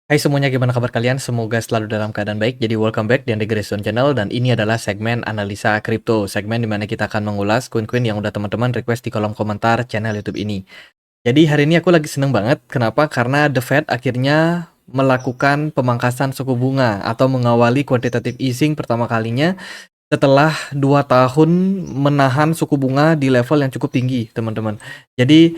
Hai semuanya, gimana kabar kalian? Semoga selalu dalam keadaan baik. Jadi welcome back di Andre Grayson Channel dan ini adalah segmen analisa kripto, segmen dimana kita akan mengulas koin-koin yang udah teman-teman request di kolom komentar channel YouTube ini. Jadi hari ini aku lagi seneng banget. Kenapa? Karena The Fed akhirnya melakukan pemangkasan suku bunga atau mengawali quantitative easing pertama kalinya setelah 2 tahun menahan suku bunga di level yang cukup tinggi, teman-teman. Jadi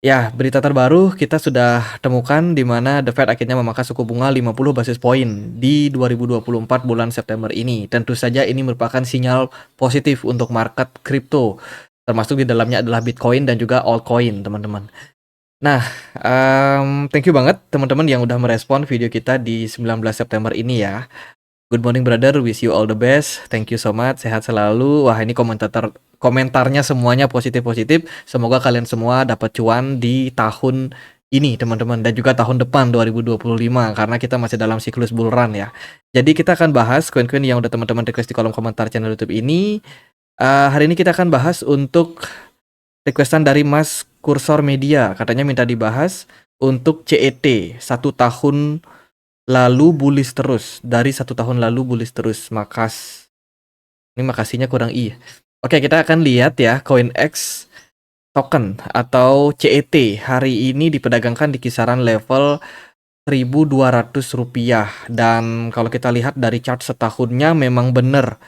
ya, berita terbaru kita sudah temukan di mana The Fed akhirnya memangkas suku bunga 50 basis poin di 2024 bulan September ini. Tentu saja ini merupakan sinyal positif untuk market kripto, termasuk di dalamnya adalah Bitcoin dan juga altcoin, teman-teman. Nah, thank you banget teman-teman yang udah merespon video kita di 19 September ini ya. Good morning brother, wish you all the best. Thank you so much, sehat selalu. Wah, ini komentarnya semuanya positif-positif. Semoga kalian semua dapat cuan di tahun ini teman-teman dan juga tahun depan 2025 karena kita masih dalam siklus bull run ya. Jadi kita akan bahas koin-koin yang udah teman-teman request di kolom komentar channel YouTube ini. Hari ini kita akan bahas untuk requestan dari Mas Kursor Media. Katanya minta dibahas untuk CET 1 tahun lalu bullish terus, dari 1 tahun lalu bullish terus. Ini makasihnya kurang i. Oke, kita akan lihat ya CoinEx token atau CET hari ini diperdagangkan di kisaran level Rp1.200 dan kalau kita lihat dari chart setahunnya memang benar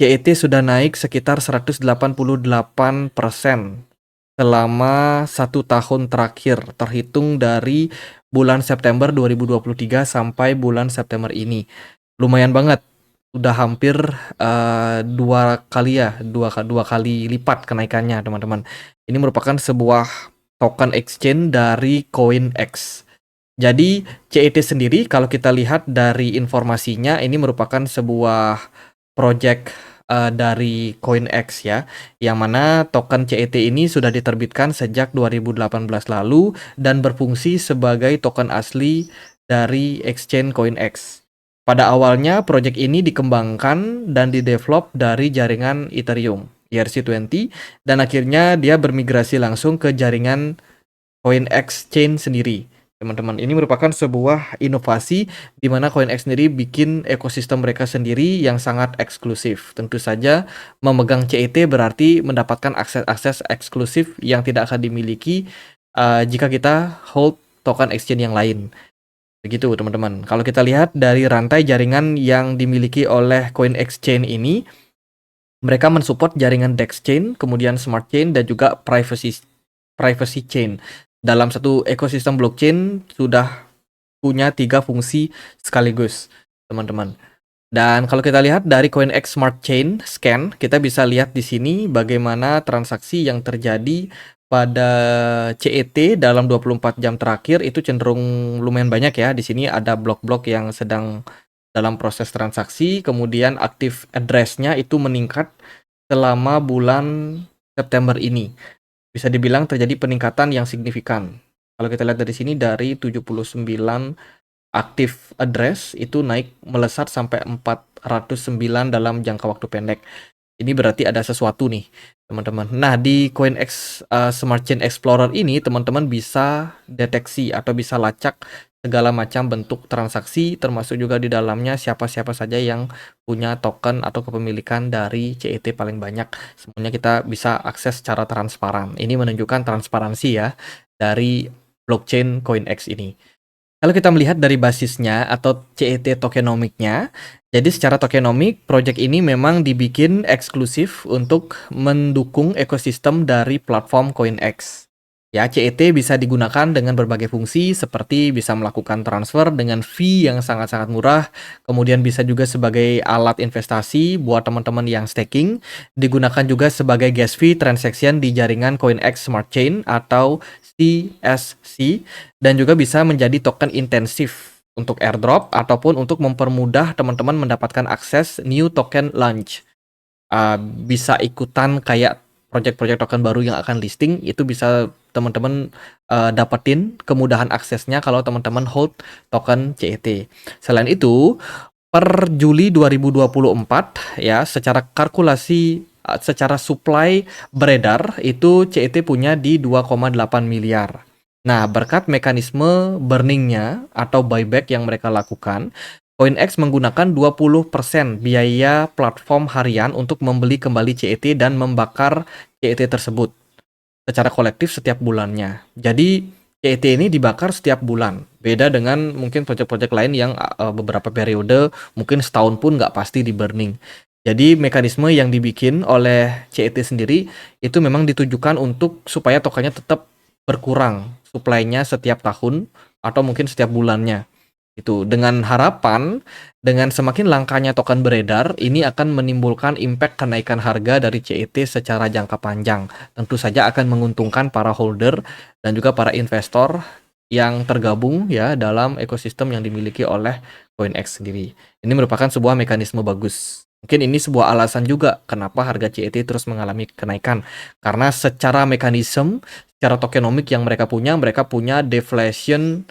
CET sudah naik sekitar 188% selama 1 tahun terakhir terhitung dari bulan September 2023 sampai bulan September ini. Lumayan banget, udah hampir 2 kali lipat kenaikannya teman-teman. Ini merupakan sebuah token exchange dari CoinEx. Jadi CET sendiri kalau kita lihat dari informasinya ini merupakan sebuah project dari CoinEx ya, yang mana token CET ini sudah diterbitkan sejak 2018 lalu dan berfungsi sebagai token asli dari exchange CoinEx. Pada awalnya project ini dikembangkan dan didevelop dari jaringan Ethereum ERC20 dan akhirnya dia bermigrasi langsung ke jaringan CoinEx Chain sendiri. Teman-teman, ini merupakan sebuah inovasi di mana CoinEx sendiri bikin ekosistem mereka sendiri yang sangat eksklusif. Tentu saja memegang CET berarti mendapatkan akses eksklusif yang tidak akan dimiliki jika kita hold token exchange yang lain. Begitu teman-teman. Kalau kita lihat dari rantai jaringan yang dimiliki oleh CoinEx Chain ini, mereka mensupport jaringan DEX Chain, kemudian Smart Chain dan juga privacy chain. Dalam satu ekosistem blockchain sudah punya 3 fungsi sekaligus, teman-teman. Dan kalau kita lihat dari CoinEx Smart Chain Scan, kita bisa lihat di sini bagaimana transaksi yang terjadi pada CET dalam 24 jam terakhir itu cenderung lumayan banyak ya. Di sini ada blok-blok yang sedang dalam proses transaksi, kemudian active address-nya itu meningkat selama bulan September ini. Bisa dibilang terjadi peningkatan yang signifikan. Kalau kita lihat dari sini dari 79 active address itu naik melesat sampai 409 dalam jangka waktu pendek. Ini berarti ada sesuatu nih, teman-teman. Nah, di CoinEx Smart Chain Explorer ini teman-teman bisa deteksi atau bisa lacak segala macam bentuk transaksi, termasuk juga di dalamnya siapa-siapa saja yang punya token atau kepemilikan dari CET paling banyak. Semuanya kita bisa akses secara transparan. Ini menunjukkan transparansi ya dari blockchain CoinEx ini. Kalau kita melihat dari basisnya atau CET tokenomiknya, jadi secara tokenomik, project ini memang dibikin eksklusif untuk mendukung ekosistem dari platform CoinEx. Ya, CET bisa digunakan dengan berbagai fungsi seperti bisa melakukan transfer dengan fee yang sangat-sangat murah, kemudian bisa juga sebagai alat investasi buat teman-teman yang staking, digunakan juga sebagai gas fee transaction di jaringan CoinEx Smart Chain atau CSC, dan juga bisa menjadi token intensif untuk airdrop ataupun untuk mempermudah teman-teman mendapatkan akses new token launch. Bisa ikutan kayak project-project token baru yang akan listing, itu bisa teman-teman dapetin kemudahan aksesnya kalau teman-teman hold token CET. Selain itu, per Juli 2024 ya, secara kalkulasi secara supply beredar itu CET punya di 2,8 miliar. Nah, berkat mekanisme burning-nya atau buyback yang mereka lakukan, CoinEx menggunakan 20% biaya platform harian untuk membeli kembali CET dan membakar CET tersebut secara kolektif setiap bulannya. Jadi CET ini dibakar setiap bulan. Beda dengan mungkin proyek-proyek lain yang beberapa periode mungkin setahun pun nggak pasti di burning. Jadi mekanisme yang dibikin oleh CET sendiri itu memang ditujukan untuk supaya tokennya tetap berkurang supply-nya setiap tahun atau mungkin setiap bulannya. Itu dengan harapan dengan semakin langkanya token beredar, ini akan menimbulkan impact kenaikan harga dari CET secara jangka panjang. Tentu saja akan menguntungkan para holder dan juga para investor yang tergabung ya dalam ekosistem yang dimiliki oleh CoinEx sendiri. Ini merupakan sebuah mekanisme bagus. Mungkin ini sebuah alasan juga kenapa harga CET terus mengalami kenaikan. Karena secara mekanisme, secara tokenomik yang mereka punya deflation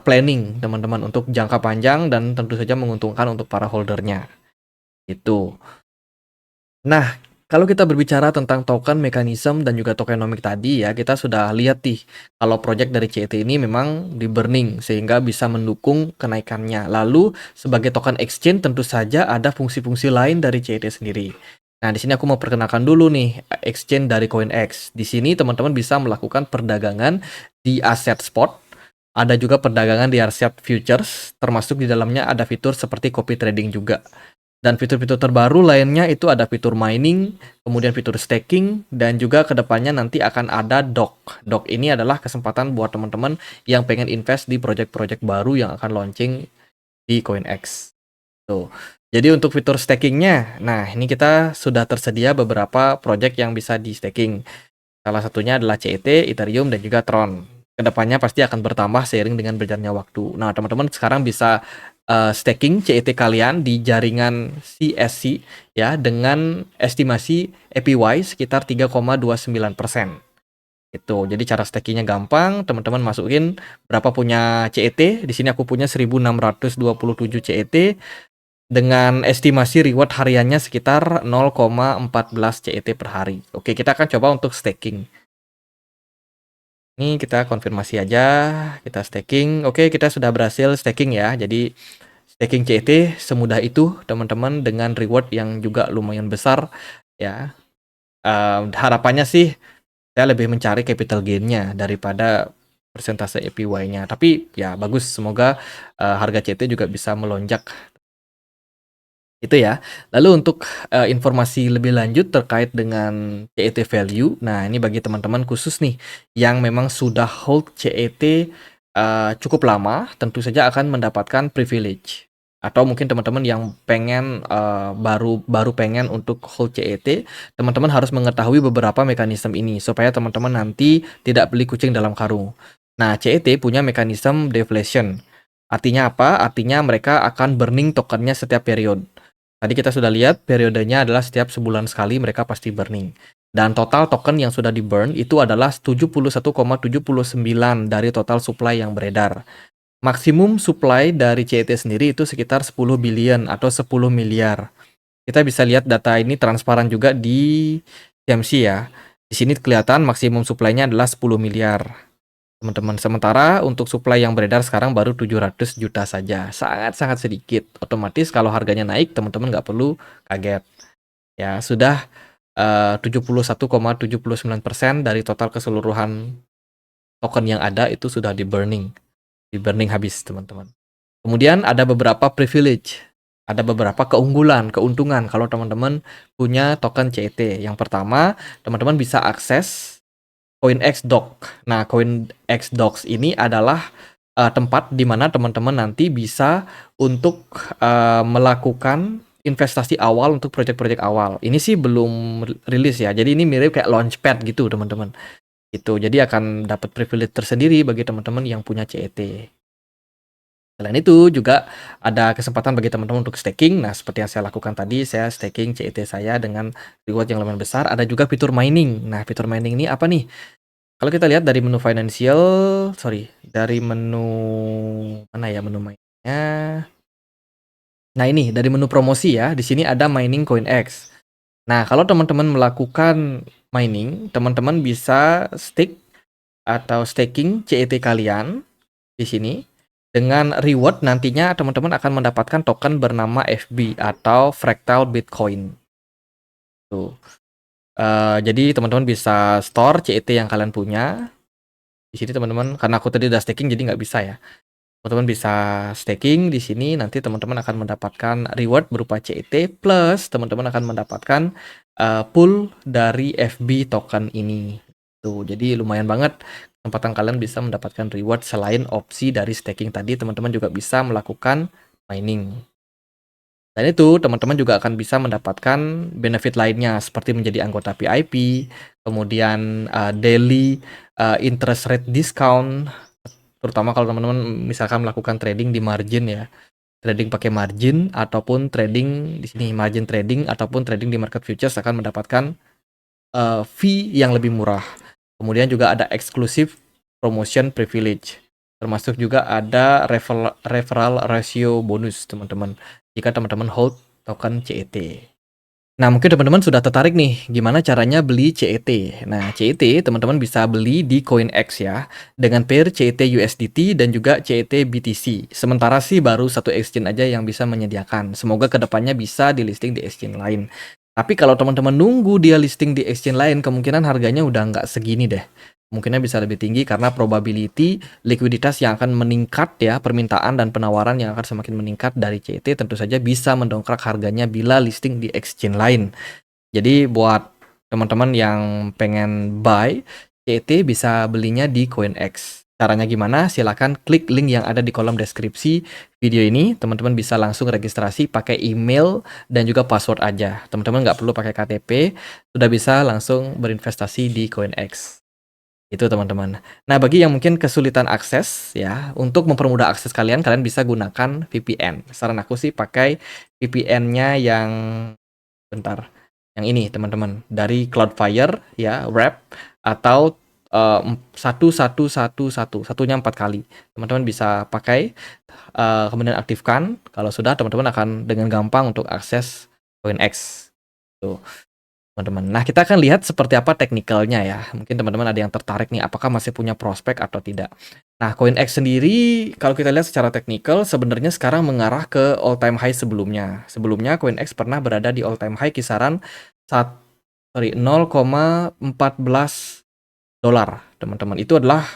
planning teman-teman untuk jangka panjang dan tentu saja menguntungkan untuk para holdernya. Itu. Nah, kalau kita berbicara tentang token, mekanisme, dan juga tokenomik tadi ya, kita sudah lihat nih kalau project dari CET ini memang di burning sehingga bisa mendukung kenaikannya. Lalu sebagai token exchange tentu saja ada fungsi-fungsi lain dari CET sendiri. Nah, di sini aku mau perkenalkan dulu nih exchange dari CoinEx. Di sini teman-teman bisa melakukan perdagangan di aset spot, ada juga perdagangan di aset futures, termasuk di dalamnya ada fitur seperti copy trading juga. Dan fitur-fitur terbaru lainnya itu ada fitur mining, kemudian fitur staking, dan juga kedepannya nanti akan ada DOC. DOC ini adalah kesempatan buat teman-teman yang pengen invest di project-project baru yang akan launching di CoinEx. Tuh. Jadi untuk fitur stakingnya, nah ini kita sudah tersedia beberapa project yang bisa di staking. Salah satunya adalah CET, Ethereum, dan juga Tron. Kedepannya pasti akan bertambah seiring dengan berjalannya waktu. Nah, teman-teman sekarang bisa staking CET kalian di jaringan CSC ya dengan estimasi APY sekitar 3,29%. Itu. Jadi cara stakingnya gampang, teman-teman masukin berapa punya CET. Di sini aku punya 1627 CET dengan estimasi reward hariannya sekitar 0,14 CET per hari. Oke, kita akan coba untuk staking. Ini kita konfirmasi aja, kita staking. Oke, kita sudah berhasil staking ya. Jadi staking CET semudah itu teman-teman dengan reward yang juga lumayan besar ya. Harapannya sih saya lebih mencari capital gain-nya daripada persentase APY-nya. Tapi ya bagus, semoga harga CET juga bisa melonjak. Itu ya. Lalu untuk informasi lebih lanjut terkait dengan CET value. Nah, ini bagi teman-teman khusus nih yang memang sudah hold CET cukup lama, tentu saja akan mendapatkan privilege. Atau mungkin teman-teman yang pengen baru pengen untuk hold CET, teman-teman harus mengetahui beberapa mekanisme ini supaya teman-teman nanti tidak beli kucing dalam karung. Nah, CET punya mekanisme deflation. Artinya apa? Artinya mereka akan burning tokennya setiap periode. Tadi kita sudah lihat periodenya adalah setiap sebulan sekali mereka pasti burning. Dan total token yang sudah di burn itu adalah 71,79 dari total supply yang beredar. Maksimum supply dari CET sendiri itu sekitar 10 billion atau 10 miliar. Kita bisa lihat data ini transparan juga di CMC ya. Di sini kelihatan maksimum supply-nya adalah 10 miliar. Teman-teman, sementara untuk supply yang beredar sekarang baru 700 juta saja, sangat-sangat sedikit. Otomatis kalau harganya naik, teman-teman nggak perlu kaget. Ya, sudah 71,79% dari total keseluruhan token yang ada itu sudah di burning habis, teman-teman. Kemudian ada beberapa privilege, ada beberapa keunggulan, keuntungan kalau teman-teman punya token CET. Yang pertama, teman-teman bisa akses CoinEx Doc. Nah, CoinEx Docs ini adalah tempat di mana teman-teman nanti bisa untuk melakukan investasi awal untuk proyek-proyek awal. Ini sih belum rilis ya. Jadi ini mirip kayak launchpad gitu, teman-teman. Itu. Jadi akan dapat privilege tersendiri bagi teman-teman yang punya CET. Selain itu juga ada kesempatan bagi teman-teman untuk staking. Nah, seperti yang saya lakukan tadi, saya staking CET saya dengan reward yang lumayan besar. Ada juga fitur mining. Nah, fitur mining ini apa nih? Kalau kita lihat dari menu financial, dari menu mana ya menu mainnya? Nah ini dari menu promosi ya, di sini ada mining CoinEx. Nah kalau teman-teman melakukan mining, teman-teman bisa stake atau staking CET kalian di sini. Dengan reward nantinya teman-teman akan mendapatkan token bernama FB atau Fractal Bitcoin. Tuh. Jadi teman-teman bisa store CET yang kalian punya. Di sini teman-teman, karena aku tadi udah staking jadi nggak bisa ya. Teman-teman bisa staking di sini, nanti teman-teman akan mendapatkan reward berupa CET plus teman-teman akan mendapatkan pool dari FB token ini. Tuh, jadi lumayan banget kesempatan kalian bisa mendapatkan reward selain opsi dari staking tadi, teman-teman juga bisa melakukan mining. Dan itu teman-teman juga akan bisa mendapatkan benefit lainnya seperti menjadi anggota VIP, kemudian daily interest rate discount, terutama kalau teman-teman misalkan melakukan trading di margin ya. Trading pakai margin ataupun trading di sini margin trading ataupun trading di market futures akan mendapatkan fee yang lebih murah. Kemudian juga ada exclusive promotion privilege. Termasuk juga ada referral ratio bonus teman-teman jika teman-teman hold token CET. Nah, mungkin teman-teman sudah tertarik nih, gimana caranya beli CET. Nah, CET teman-teman bisa beli di CoinEx ya, dengan pair CET USDT dan juga CET BTC. Sementara sih baru satu exchange aja yang bisa menyediakan. Semoga kedepannya bisa di listing di exchange lain. Tapi kalau teman-teman nunggu dia listing di exchange lain, kemungkinan harganya udah nggak segini deh. Mungkinnya bisa lebih tinggi karena probability likuiditas yang akan meningkat ya, permintaan dan penawaran yang akan semakin meningkat dari CET tentu saja bisa mendongkrak harganya bila listing di exchange lain. Jadi buat teman-teman yang pengen buy CET bisa belinya di CoinEx. Caranya gimana? Silahkan klik link yang ada di kolom deskripsi video ini. Teman-teman bisa langsung registrasi pakai email dan juga password aja. Teman-teman nggak perlu pakai KTP, sudah bisa langsung berinvestasi di CoinEx. Itu teman-teman. Nah, bagi yang mungkin kesulitan akses ya, untuk mempermudah akses kalian, kalian bisa gunakan VPN. Saran aku sih pakai VPN-nya yang bentar. Yang ini teman-teman, dari Cloudflare ya, Wrap atau 1111, satunya 4 kali. Teman-teman bisa pakai, kemudian aktifkan. Kalau sudah, teman-teman akan dengan gampang untuk akses CoinEx. Tuh teman-teman. Nah, kita akan lihat seperti apa teknikalnya ya. Mungkin teman-teman ada yang tertarik nih, apakah masih punya prospek atau tidak. Nah, CoinEx sendiri, kalau kita lihat secara teknikal, sebenarnya sekarang mengarah ke all time high sebelumnya. Sebelumnya, CoinEx pernah berada di all time high kisaran 0,14 dolar, teman-teman. Itu adalah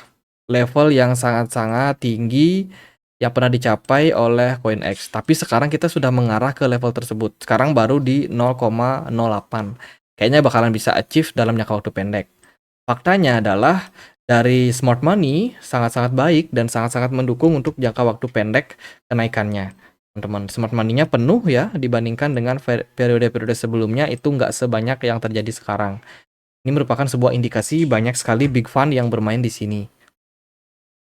level yang sangat-sangat tinggi yang pernah dicapai oleh CoinEx. Tapi sekarang kita sudah mengarah ke level tersebut. Sekarang baru di 0,08. Kayaknya bakalan bisa achieve dalam jangka waktu pendek. Faktanya adalah dari smart money sangat-sangat baik dan sangat-sangat mendukung untuk jangka waktu pendek kenaikannya. Teman-teman, smart money-nya penuh ya dibandingkan dengan periode-periode sebelumnya itu nggak sebanyak yang terjadi sekarang. Ini merupakan sebuah indikasi banyak sekali big fund yang bermain di sini.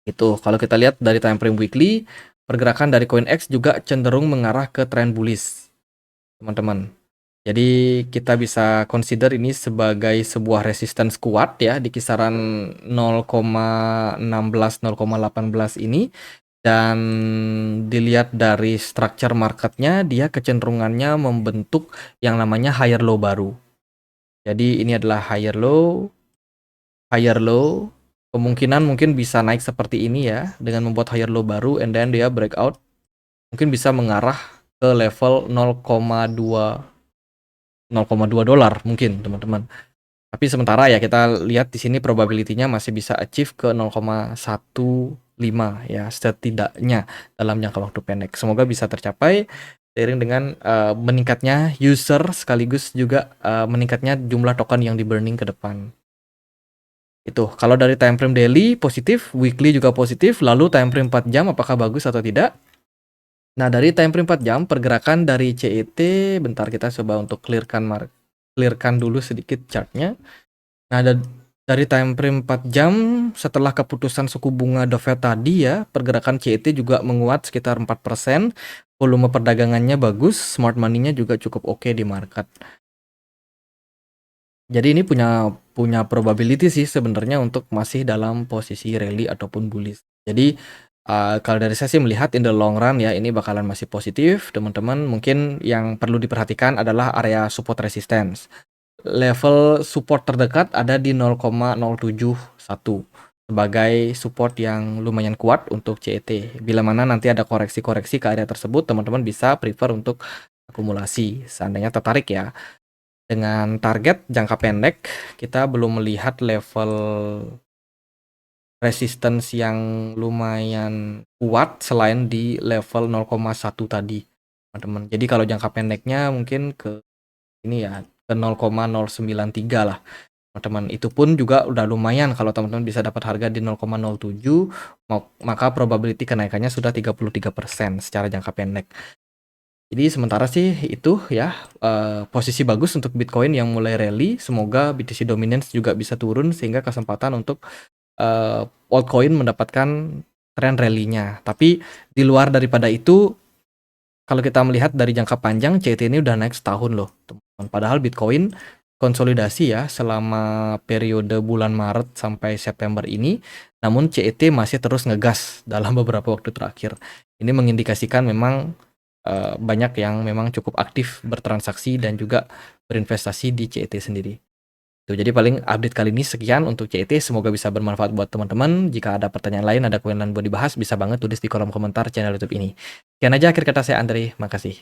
Itu kalau kita lihat dari time frame weekly, pergerakan dari CoinEx juga cenderung mengarah ke trend bullish, teman-teman. Jadi kita bisa consider ini sebagai sebuah resistance kuat ya di kisaran 0,16 0,18 ini, dan dilihat dari structure marketnya dia kecenderungannya membentuk yang namanya higher low baru. Jadi ini adalah higher low, kemungkinan mungkin bisa naik seperti ini ya dengan membuat higher low baru and then dia breakout mungkin bisa mengarah ke level 0,2 dolar mungkin teman-teman. Tapi sementara ya kita lihat di sini probability-nya masih bisa achieve ke 0,15 ya setidaknya dalam jangka waktu pendek. Semoga bisa tercapai seiring dengan meningkatnya user sekaligus juga meningkatnya jumlah token yang di burning ke depan. Itu kalau dari time frame daily positif, weekly juga positif, lalu time frame 4 jam apakah bagus atau tidak? Nah, dari time frame 4 jam pergerakan dari CET, bentar kita coba untuk clearkan dulu sedikit chartnya. Nah, dari time frame 4 jam setelah keputusan suku bunga The Fed tadi ya, pergerakan CET juga menguat sekitar 4%, volume perdagangannya bagus, smart money-nya juga cukup oke di market. Jadi ini punya probability sih sebenarnya untuk masih dalam posisi rally ataupun bullish. Jadi kalau dari saya sih melihat in the long run ya ini bakalan masih positif, teman-teman. Mungkin yang perlu diperhatikan adalah area support resistance. Level support terdekat ada di 0,071. sebagai support yang lumayan kuat untuk CET. Bila mana nanti ada koreksi-koreksi ke area tersebut, teman-teman bisa prefer untuk akumulasi, seandainya tertarik ya. Dengan target jangka pendek, kita belum melihat level resistance yang lumayan kuat selain di level 0,1 tadi, teman-teman. Jadi kalau jangka pendeknya mungkin ke ini ya, ke 0,093 lah, teman-teman. Itu pun juga udah lumayan kalau teman-teman bisa dapat harga di 0,07, maka probability kenaikannya sudah 33% secara jangka pendek. Jadi sementara sih itu ya, posisi bagus untuk Bitcoin yang mulai rally. Semoga BTC Dominance juga bisa turun sehingga kesempatan untuk altcoin mendapatkan tren rally-nya. Tapi di luar daripada itu, kalau kita melihat dari jangka panjang, CET ini udah naik setahun loh, teman-teman. Padahal Bitcoin konsolidasi ya selama periode bulan Maret sampai September ini, namun CET masih terus ngegas dalam beberapa waktu terakhir. Ini mengindikasikan memang banyak yang memang cukup aktif bertransaksi dan juga berinvestasi di CET sendiri. Tuh, jadi paling update kali ini sekian untuk CET, semoga bisa bermanfaat buat teman-teman. Jika ada pertanyaan lain, ada koin lain buat dibahas, bisa banget tulis di kolom komentar channel YouTube ini. Sekian aja akhir kata saya Andre, makasih.